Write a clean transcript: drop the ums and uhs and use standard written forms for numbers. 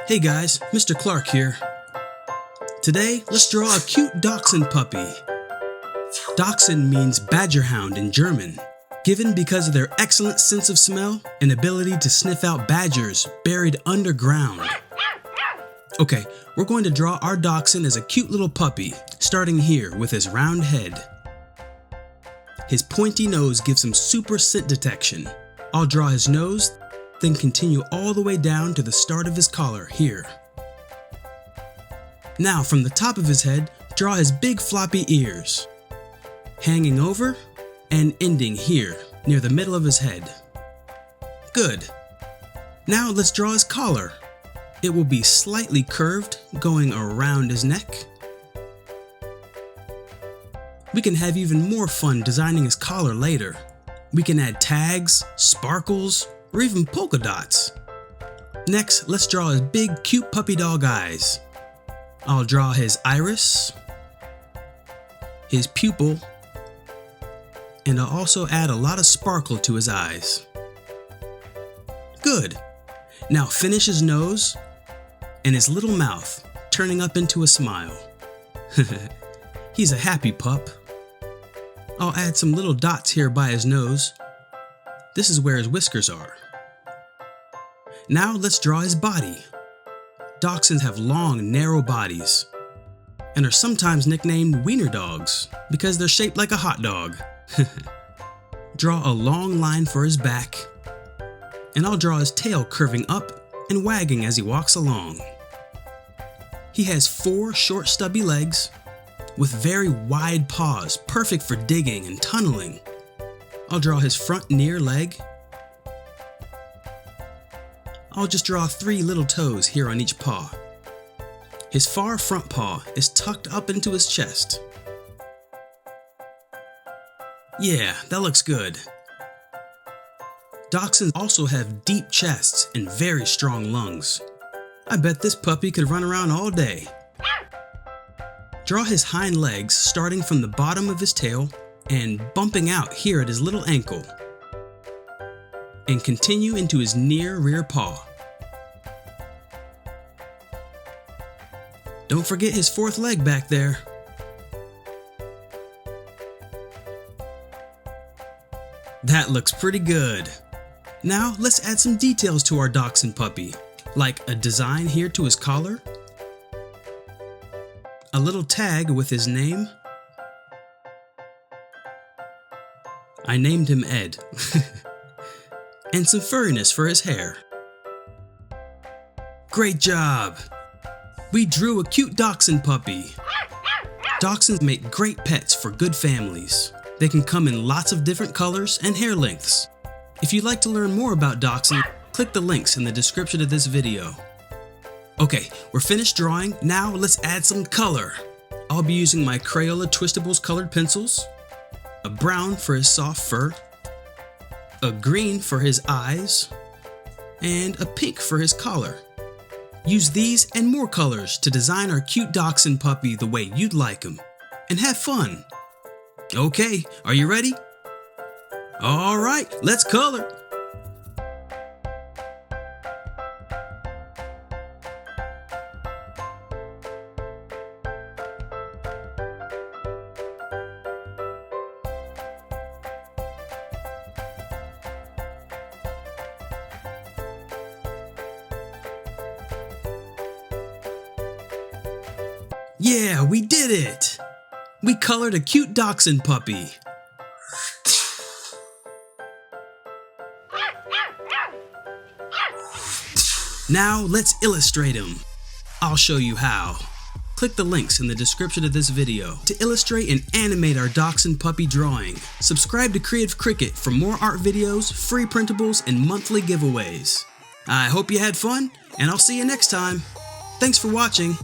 Hey guys, Mr. Clark here. Today, let's draw a cute Dachshund puppy. Dachshund means badger hound in German, given because of their excellent sense of smell and ability to sniff out badgers buried underground. Okay, we're going to draw our Dachshund as a cute little puppy, starting here with his round head. His pointy nose gives him super scent detection. I'll draw his nose, then continue all the way down to the start of his collar here. Now from the top of his head, draw his big floppy ears, hanging over and ending here near the middle of his head. Good. Now let's draw his collar. It will be slightly curved, going around his neck. We can have even more fun designing his collar later. We can add tags, sparkles, or even polka dots. Next, let's draw his big cute puppy dog eyes. I'll draw his iris, his pupil, and I'll also add a lot of sparkle to his eyes. Good. Now finish his nose and his little mouth, turning up into a smile. He's a happy pup. I'll add some little dots here by his nose. This is where his whiskers are. Now let's draw his body. Dachshunds have long, narrow bodies and are sometimes nicknamed wiener dogs because they're shaped like a hot dog. Draw a long line for his back, and I'll draw his tail curving up and wagging as he walks along. He has 4 short stubby legs with very wide paws, perfect for digging and tunneling. I'll draw his front near leg. I'll just draw 3 little toes here on each paw. His far front paw is tucked up into his chest. Yeah, that looks good. Dachshunds also have deep chests and very strong lungs. I bet this puppy could run around all day. Draw his hind legs starting from the bottom of his tail and bumping out here at his little ankle, and continue into his near rear paw. Don't forget his 4th leg back there. That looks pretty good. Now let's add some details to our Dachshund puppy, like a design here to his collar, a little tag with his name. I named him Ed. And some furriness for his hair. Great job! We drew a cute Dachshund puppy. Dachshunds make great pets for good families. They can come in lots of different colors and hair lengths. If you'd like to learn more about Dachshund, click the links in the description of this video. Okay, we're finished drawing. Now let's add some color. I'll be using my CRAYOLA TWISTABLES colored pencils, a brown for his soft fur, a green for his eyes, and a pink for his collar. Use these and more colors to design our cute Dachshund puppy the way you'd like him, and have fun. Okay, are you ready? All right, let's color. Yeah, we did it! We colored a cute Dachshund puppy. Now let's illustrate him. I'll show you how. Click the links in the description of this video to illustrate and animate our Dachshund puppy drawing. Subscribe to Creative Cricket for more art videos, free printables, and monthly giveaways. I hope you had fun, and I'll see you next time. Thanks for watching.